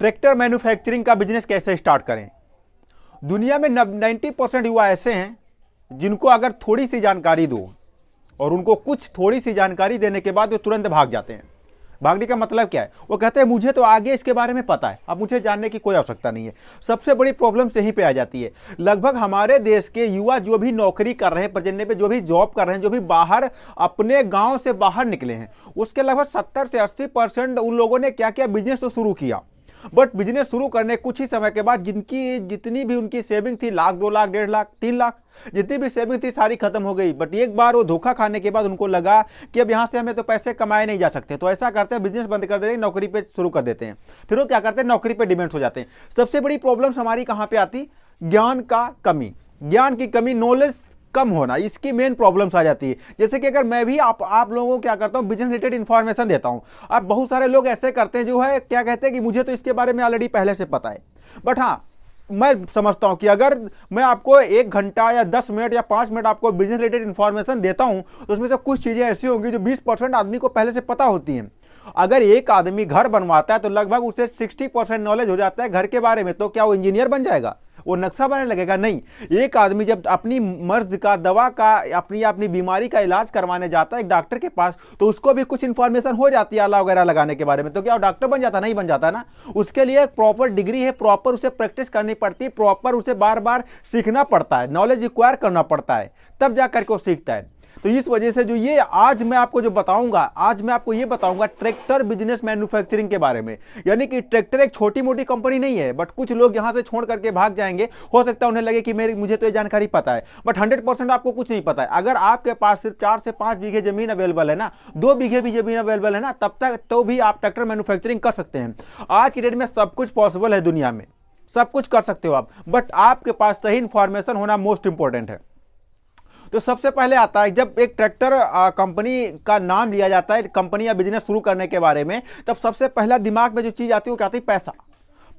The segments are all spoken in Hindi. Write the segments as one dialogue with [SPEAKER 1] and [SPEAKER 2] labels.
[SPEAKER 1] ट्रैक्टर मैन्युफैक्चरिंग का बिजनेस कैसे स्टार्ट करें। दुनिया में 90% युवा ऐसे हैं जिनको अगर थोड़ी सी जानकारी दो और उनको कुछ थोड़ी सी जानकारी देने के बाद वो तुरंत भाग जाते हैं। भागने का मतलब क्या है, वो कहते हैं मुझे तो आगे इसके बारे में पता है, अब मुझे जानने की कोई आवश्यकता नहीं है। सबसे बड़ी प्रॉब्लम यहीं पे आ जाती है। लगभग हमारे देश के युवा जो भी नौकरी कर रहे हैं, प्रेजेंट पे जो भी जॉब कर रहे हैं, जो भी बाहर अपने गांव से बाहर निकले हैं, उसके लगभग 70 से 80% उन लोगों ने क्या किया, बिजनेस तो शुरू किया, बट बिजनेस शुरू करने कुछ ही समय के बाद जिनकी जितनी भी उनकी सेविंग थी, लाख 2 लाख 1.5 लाख 3 लाख जितनी भी सेविंग थी सारी खत्म हो गई। बट एक बार वो धोखा खाने के बाद उनको लगा कि अब यहाँ से हमें तो पैसे कमाए नहीं जा सकते, तो ऐसा करते हैं बिजनेस बंद कर देते हैं, नौकरी पे शुरू कर देते हैं। फिर वो क्या करते हैं, नौकरी पे डिपेंड हो जाते हैं। सबसे बड़ी प्रॉब्लम हमारी कहाँ पे आती, ज्ञान का कमी, ज्ञान की कमी, नॉलेज कम होना, इसकी मेन प्रॉब्लम्स आ जाती है। जैसे कि अगर मैं भी आप लोगों को क्या करता हूँ, बिजनेस रिलेटेड इन्फॉर्मेशन देता हूँ। अब बहुत सारे लोग ऐसे करते हैं जो है क्या कहते हैं कि मुझे तो इसके बारे में ऑलरेडी पहले से पता है। बट हाँ, मैं समझता हूं कि अगर मैं आपको 1 घंटा या 10 मिनट या 5 मिनट आपको बिजनेस रिलेटेड इन्फॉर्मेशन देता हूं तो उसमें से कुछ चीजें ऐसी होंगी जो 20% आदमी को पहले से पता होती हैं। अगर एक आदमी घर बनवाता है तो लगभग उसे 60% नॉलेज हो जाता है घर के बारे में, तो क्या वो इंजीनियर बन जाएगा, वो नक्शा बनाने लगेगा? नहीं। एक आदमी जब अपनी मर्ज का, दवा का, अपनी बीमारी का इलाज करवाने जाता है एक डॉक्टर के पास, तो उसको भी कुछ इंफॉर्मेशन हो जाती है आला वगैरह लगाने के बारे में, तो क्या वो डॉक्टर बन जाता? नहीं बन जाता ना। उसके लिए एक प्रॉपर डिग्री है, प्रॉपर उसे प्रैक्टिस करनी पड़ती है, प्रॉपर उसे बार बार सीखना पड़ता है, नॉलेज रिक्वायर करना पड़ता है, तब जा करके वो सीखता है। तो इस वजह से जो ये आज मैं आपको जो बताऊंगा, आज मैं आपको ये बताऊंगा ट्रैक्टर बिजनेस मैन्युफैक्चरिंग के बारे में। यानी कि ट्रैक्टर एक छोटी मोटी कंपनी नहीं है, बट कुछ लोग यहां से छोड़ करके भाग जाएंगे। हो सकता है उन्हें लगे कि मुझे तो ये जानकारी पता है, बट 100% आपको कुछ नहीं पता है। अगर आपके पास सिर्फ 4 से 5 बीघे जमीन अवेलेबल है ना, 2 बीघे भी जमीन अवेलेबल है ना, तब तक तो भी आप ट्रैक्टर मैन्युफैक्चरिंग कर सकते हैं। आज की डेट में सब कुछ पॉसिबल है, दुनिया में सब कुछ कर सकते हो आप, बट आपके पास सही इंफॉर्मेशन होना मोस्ट इंपॉर्टेंट है। तो सबसे पहले आता है, जब एक ट्रैक्टर कंपनी का नाम लिया जाता है कंपनी या बिजनेस शुरू करने के बारे में, तब सबसे पहला दिमाग में जो चीज आती है वो क्या आती है, पैसा।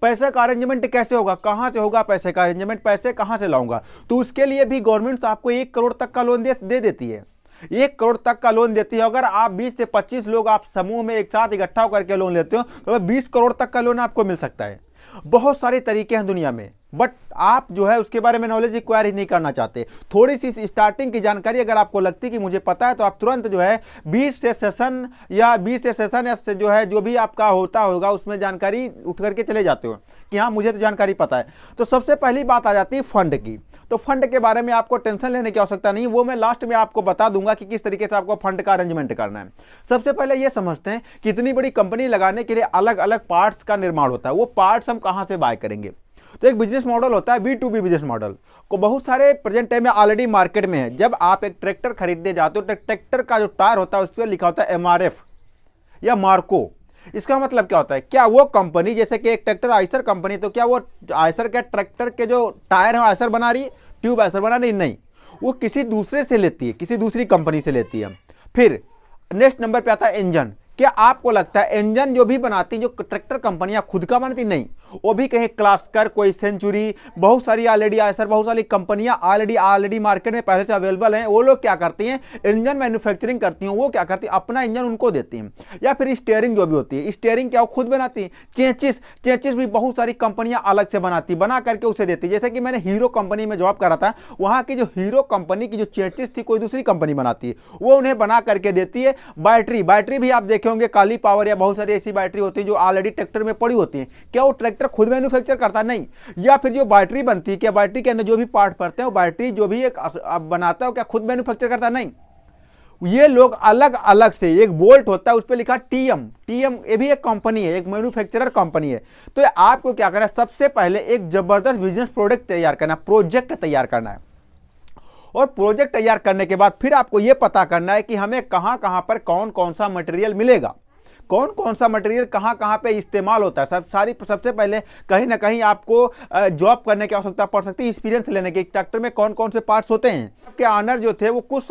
[SPEAKER 1] पैसे का अरेंजमेंट कैसे होगा, कहां से होगा पैसे का अरेंजमेंट, पैसे कहां से लाऊंगा? तो उसके लिए भी गवर्नमेंट आपको 1 करोड़ तक का लोन दे देती है, 1 करोड़ तक का लोन देती है। अगर आप 20 से 25 लोग आप समूह में एक साथ इकट्ठा होकर के लोन लेते हो तो 20 करोड़ तक का लोन आपको मिल सकता है। बहुत सारे तरीके हैं दुनिया में, बट आप जो है उसके बारे में नॉलेज रिक्वायर ही नहीं करना चाहते। थोड़ी सी स्टार्टिंग की जानकारी अगर आपको लगती है कि मुझे पता है, तो आप तुरंत जो है 20 से सेशन या जो है जो भी आपका होता होगा उसमें जानकारी उठ करके चले जाते हो कि हाँ मुझे तो जानकारी पता है। तो सबसे पहली बात आ जाती है फंड की। तो फंड के बारे में आपको टेंशन लेने की आवश्यकता नहीं, वो मैं लास्ट में आपको बता दूंगा कि किस तरीके से आपको फंड का अरेंजमेंट करना है। सबसे पहले ये समझते हैं कि इतनी बड़ी कंपनी लगाने के लिए अलग अलग पार्ट्स का निर्माण होता है। वो पार्ट्स हम कहां से बाय करेंगे? तो एक बिजनेस मॉडल होता है B2B बिजनेस मॉडल, को बहुत सारे प्रेजेंट टाइम में ऑलरेडी मार्केट में है। जब आप एक ट्रैक्टर खरीदने जाते हो तो ट्रैक्टर का जो टायर होता है उस पर लिखा होता है MRF या मार्को। इसका मतलब क्या होता है, क्या वो कंपनी जैसे कि एक ट्रैक्टर आयसर कंपनी, तो क्या वो आयसर के ट्रैक्टर के जो टायर है आयसर बना रही है, ट्यूब आयसर बना रही? नहीं, वो किसी दूसरे से लेती है, किसी दूसरी कंपनी से लेती है। फिर नेक्स्ट नंबर पे आता है इंजन। क्या आपको लगता है इंजन जो भी बनाती जो ट्रैक्टर कंपनियां खुद का बनाती? नहीं, वो भी कहीं क्लास्कर, कोई सेंचुरी, बहुत सारी ऑलरेडी आयसर, बहुत सारी कंपनियां ऑलरेडी मार्केट में पहले से अवेलेबल हैं। वो लोग क्या करती हैं, इंजन मैन्युफैक्चरिंग करती हैं। वो क्या करती हैं, अपना इंजन उनको देती हैं। या फिर स्टीयरिंग जो भी होती है, स्टीयरिंग क्या वो खुद बनाती है? चेचिस भी बहुत सारी कंपनियां अलग से बनाती, बना करके उसे देती। जैसे कि मैंने हीरो कंपनी में जॉब करा था, वहां की जो हीरो कंपनी की जो चेचिस थी कोई दूसरी कंपनी बनाती है, वो उन्हें बना करके देती है। बैटरी भी आप देखे होंगे, काली पावर या बहुत सारी ऐसी बैटरी होती है जो ऑलरेडी ट्रैक्टर में पड़ी होती है। क्या वो ट्रैक्टर खुद मैन्युफैक्चर करता? नहीं। या फिर जो बैटरी बनती है, क्या बैटरी के अंदर जो भी पार्ट पड़ते हैं वो बैटरी जो भी एक बनाता है क्या खुद मैन्युफैक्चर करता? नहीं। ये लोग अलग अलग से, एक बोल्ट होता है उस पर लिखा TM, ये भी एक कंपनी है, एक मैन्युफैक्चरर कंपनी है। तो आपको क्या करना है, सबसे पहले एक जबरदस्त बिजनेस प्रोडक्ट तैयार करना, प्रोजेक्ट तैयार करना है। और प्रोजेक्ट तैयार करने के बाद फिर आपको यह पता करना है कि हमें कहां कहां पर कौन कौन सा मटेरियल मिलेगा, कौन कौन सा मटेरियल कहां कहां पे इस्तेमाल होता है। सबसे पहले कहीं ना कहीं आपको जॉब करने की आवश्यकता पड़ सकती है, एक्सपीरियंस लेने के। ट्रैक्टर में कौन कौन से पार्ट्स होते हैं। के ऑनर जो थे वो कुछ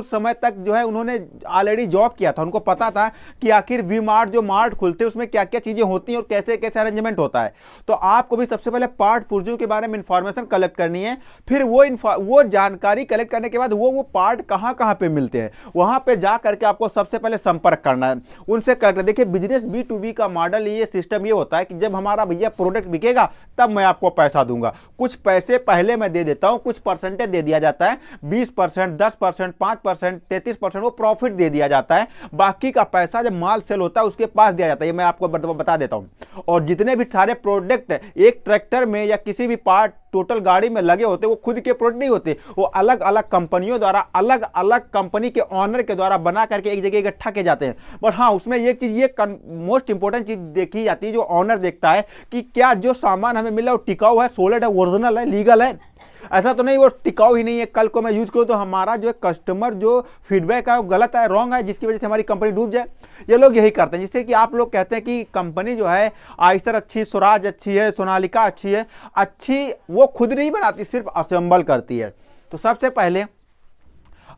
[SPEAKER 1] समय तक जो है उन्होंने ऑलरेडी जॉब किया था, उनको पता था कि आखिर वी मार्ट जो मार्ट खुलते हैं उसमें क्या क्या चीजें होती हैं और कैसे कैसे अरेंजमेंट होता है। तो आपको भी सबसे पहले पार्ट पुर्जों के बारे में इंफॉर्मेशन कलेक्ट करनी है। फिर वो जानकारी कलेक्ट करने के बाद वो पार्ट कहां कहां पे मिलते हैं, वहां पे जा करके आपको सबसे पहले संपर्क करना है। उनसे करेक्ट। देखिए बिजनेस B2B का मॉडल, ये सिस्टम ये होता है कि जब हमारा भैया प्रोडक्ट बिकेगा तब मैं आपको पैसा दूंगा। कुछ पैसे पहले मैं दे देता हूं, कुछ परसेंटेज दे दिया जाता है, 20%, 10%, 5%, 33% वो प्रॉफिट दे दिया जाता है। बाकी का पैसा जब माल सेल होता है उसके पास दिया जाता है। ये मैं आपको बता देता हूं। और जितने भी सारे प्रोडक्ट एक ट्रैक्टर में या किसी भी पार्ट टोटल गाड़ी में लगे होते, वो खुद के प्रोडक्ट नहीं होते, वो अलग अलग कंपनियों द्वारा, अलग अलग कंपनी के ऑनर के द्वारा बना करके एक जगह इकट्ठा किए जाते हैं। बट हाँ, उसमें एक चीज, ये मोस्ट इंपॉर्टेंट चीज देखी जाती है, जो ऑनर देखता है कि क्या जो सामान हमें मिला वो टिकाऊ है, सॉलिड है, ओरिजिनल है, लीगल है। ऐसा तो नहीं वो टिकाऊ ही नहीं है, कल को मैं यूज करूं तो हमारा जो कस्टमर जो फीडबैक है वो गलत है, रॉन्ग है, जिसकी वजह से हमारी कंपनी डूब जाए। ये लोग यही करते हैं, जिससे कि आप लोग कहते हैं कि कंपनी जो है आइसर अच्छी, स्वराज अच्छी है, सोनालिका अच्छी है। अच्छी वो खुद नहीं बनाती, सिर्फ असेंबल करती है। तो सबसे पहले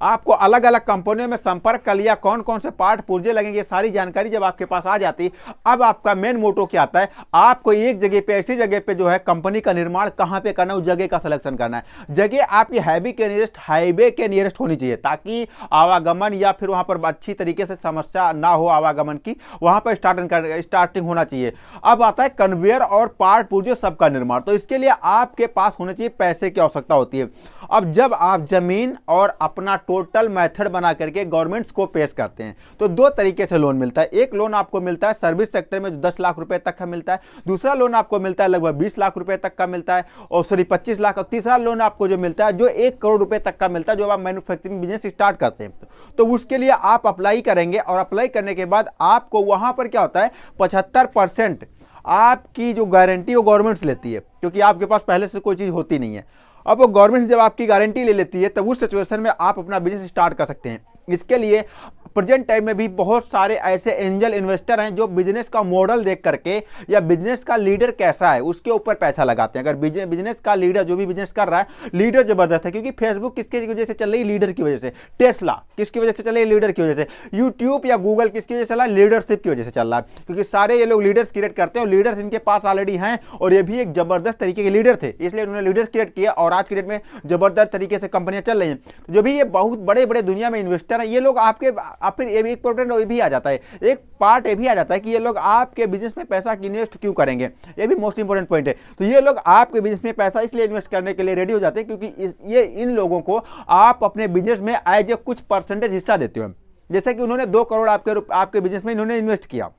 [SPEAKER 1] आपको अलग अलग कंपनियों में संपर्क कर लिया, कौन कौन से पार्ट पुर्जे लगेंगे, सारी जानकारी जब आपके पास आ जाती, अब आपका मेन मोटो क्या आता है, आपको एक जगह पे, ऐसी जगह पे जो है कंपनी का निर्माण कहां पे करना है, उस जगह का सिलेक्शन करना है। जगह आपकी हाईवे के नियरेस्ट होनी चाहिए, ताकि आवागमन या फिर वहां पर अच्छी तरीके से समस्या ना हो आवागमन की, वहां पर स्टार्टिंग होना चाहिए। अब आता है कन्वेयर और पार्ट पुर्जे सबका निर्माण। तो इसके लिए आपके पास होने चाहिए पैसे की आवश्यकता होती है। अब जब आप जमीन और अपना टोटल मेथड बना करके गवर्नमेंट्स को पेश करते हैं तो दो तरीके से लोन मिलता है। एक लोन आपको मिलता है सर्विस सेक्टर में, जो 10 लाख रुपए तक का मिलता है। दूसरा लोन आपको मिलता है लगभग 20 लाख रुपए तक का मिलता है, और सॉरी 25 लाख। और तीसरा लोन आपको जो मिलता है जो 1 करोड़ रुपए तक का मिलता है, जो आप मैन्युफैक्चरिंग बिजनेस स्टार्ट करते हैं। तो उसके लिए आप अप्लाई करेंगे, और अप्लाई करने के बाद आपको वहां पर क्या होता है, 75% आपकी जो गारंटी वो गवर्नमेंट लेती है, क्योंकि आपके पास पहले से कोई चीज होती नहीं है। अब वो गवर्नमेंट जब आपकी गारंटी ले लेती है तब उस सिचुएशन में आप अपना बिजनेस स्टार्ट कर सकते हैं। इसके लिए प्रेजेंट टाइम में भी बहुत सारे ऐसे एंजल इन्वेस्टर हैं जो बिजनेस का मॉडल देख करके या बिजनेस का लीडर कैसा है उसके ऊपर पैसा लगाते हैं। अगर बिजनेस का लीडर, जो भी बिजनेस कर रहा है, लीडर जबरदस्त है, क्योंकि फेसबुक किसकी वजह से चल रही है, लीडर की वजह से। टेस्ला किसकी वजह से चल रही है, लीडर की वजह से। यूट्यूब या गूगल किसकी वजह से चल रहा है, लीडरशिप की वजह से चल रहा है, क्योंकि सारे ये लोग लीडर्स क्रिएट करते हैं और लीडर्स इनके पास ऑलरेडी हैं, और ये भी एक जबरदस्त तरीके के लीडर थे, इसलिए उन्होंने लीडर क्रिएट किया और आज की डेट में जबरदस्त तरीके से कंपनियां चल रही हैं। जो भी ये बहुत बड़े बड़े दुनिया में इन्वेस्टर हैं, ये लोग आपके, फिर ये भी एक ये भी आ जाता है, एक पार्ट ये भी आ जाता है कि ये लोग आपके बिजनेस में पैसा इन्वेस्ट क्यों करेंगे। ये भी मोस्ट इंपोर्टेंट पॉइंट है। तो ये लोग आपके बिजनेस में पैसा इसलिए इन्वेस्ट करने के लिए रेडी हो जाते हैं क्योंकि ये इन लोगों को आप अपने बिजनेस में एज ए कुछ परसेंटेज हिस्सा देते हो। जैसे कि उन्होंने 2 करोड़ आपके बिजनेस में इन्होंने इन्वेस्ट किया,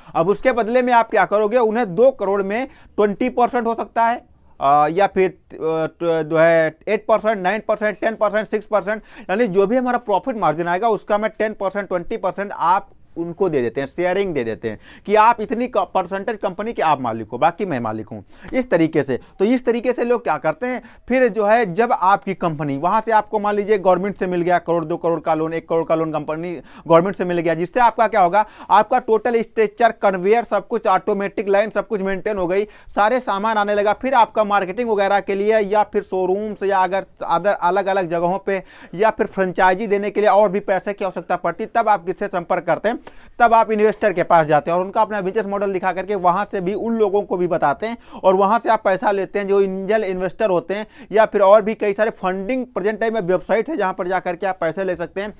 [SPEAKER 1] अब उसके बदले में आप क्या करोगे, उन्हें 2 करोड़ में 20% हो सकता है, या फिर जो है 8%, 9%, 10%, 6%, यानी जो भी हमारा प्रॉफिट मार्जिन आएगा उसका मैं 10%, 20% आप उनको दे देते हैं, शेयरिंग दे देते हैं कि आप इतनी परसेंटेज कंपनी के आप मालिक हो, बाकी मैं मालिक हूं, इस तरीके से। तो इस तरीके से लोग क्या करते हैं, फिर जो है जब आपकी कंपनी वहां से आपको मान लीजिए गवर्नमेंट से मिल गया करोड़, 2 करोड़ का लोन, 1 करोड़ का लोन कंपनी गवर्नमेंट से मिल गया, जिससे आपका क्या होगा, आपका टोटल स्ट्रक्चर, कन्वेयर, सब कुछ ऑटोमेटिक लाइन सब कुछ मेंटेन हो गई, सारे सामान आने लगा। फिर आपका मार्केटिंग वगैरह के लिए या फिर शोरूम्स या अगर अदर अलग अलग जगहों पे या फिर फ्रेंचाइजी देने के लिए और भी पैसे की आवश्यकता पड़ती, तब आप किससे संपर्क करते हैं, तब आप इन्वेस्टर के पास जाते हैं और उनका अपना बिजनेस मॉडल दिखा करके वहां से भी उन लोगों को भी बताते हैं और वहां से आप पैसा लेते हैं जो एंजल इन्वेस्टर होते हैं, या फिर और भी कई सारे फंडिंग प्रेजेंट टाइम में वेबसाइट है जहां पर जाकर के आप पैसे ले सकते हैं।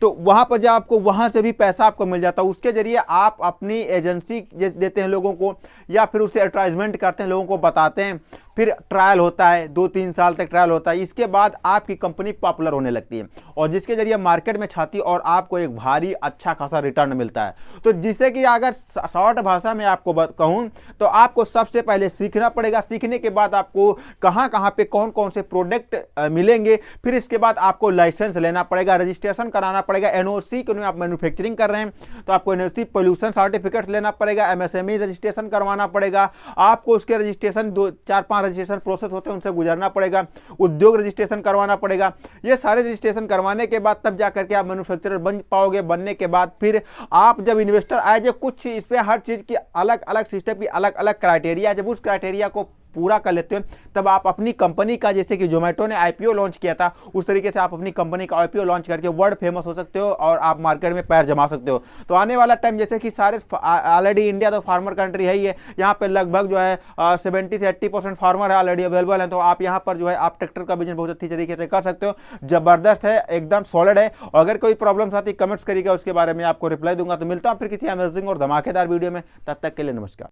[SPEAKER 1] तो वहां पर जब आपको वहां से भी पैसा आपको मिल जाता है, उसके जरिए आप अपनी एजेंसी देते हैं लोगों को, या फिर उससे एडवर्टाइजमेंट करते हैं, लोगों को बताते हैं, फिर ट्रायल होता है, 2-3 साल तक ट्रायल होता है। इसके बाद आपकी कंपनी पॉपुलर होने लगती है और जिसके जरिए मार्केट में छाती और आपको एक भारी अच्छा खासा रिटर्न मिलता है। तो जिससे कि अगर शॉर्ट भाषा में आपको कहूं तो आपको सबसे पहले सीखना पड़ेगा, सीखने के बाद आपको कहां कहां पे कौन कौन से प्रोडक्ट मिलेंगे, फिर इसके बाद आपको लाइसेंस लेना पड़ेगा, रजिस्ट्रेशन कराना पड़ेगा, एनओसी क्योंकि आप मैन्युफैक्चरिंग कर रहे हैं तो आपको एनओसी पोल्यूशन सर्टिफिकेट लेना पड़ेगा, एमएसएमई रजिस्ट्रेशन करवाना पड़ेगा, आपको उसके रजिस्ट्रेशन 4-5 रजिस्ट्रेशन प्रोसेस होते हैं उनसे गुजरना पड़ेगा, उद्योग रजिस्ट्रेशन करवाना पड़ेगा। ये सारे रजिस्ट्रेशन करवाने के बाद तब जाकर के आप मैन्युफैक्चरर बन पाओगे। बनने के बाद फिर आप जब इन्वेस्टर आए, जो कुछ इस पे हर चीज की अलग अलग सिस्टम की अलग अलग क्राइटेरिया, जब उस क्राइटेरिया को पूरा कर लेते हो, तब आप अपनी कंपनी का, जैसे कि जोमेटो ने आईपीओ लॉन्च किया था, उस तरीके से आप अपनी कंपनी का आईपीओ लॉन्च करके वर्ल्ड फेमस हो सकते हो और आप मार्केट में पैर जमा सकते हो। तो आने वाला टाइम, जैसे कि सारे ऑलरेडी इंडिया तो फार्मर कंट्री है ही है, यहाँ पे लगभग जो है 70 से 80% फार्मर है ऑलरेडी अवेलेबल है। तो आप यहाँ पर जो है आप ट्रैक्टर का बिजनेस बहुत अच्छी तरीके से कर सकते हो, जबरदस्त है, एकदम सॉलिड है। अगर कोई प्रॉब्लम्स आती कमेंट्स करिएगा, उसके बारे में आपको रिप्लाई दूंगा। तो मिलता हूँ फिर किसी अमेजिंग और धमाकेदार वीडियो में, तब तक के लिए नमस्कार।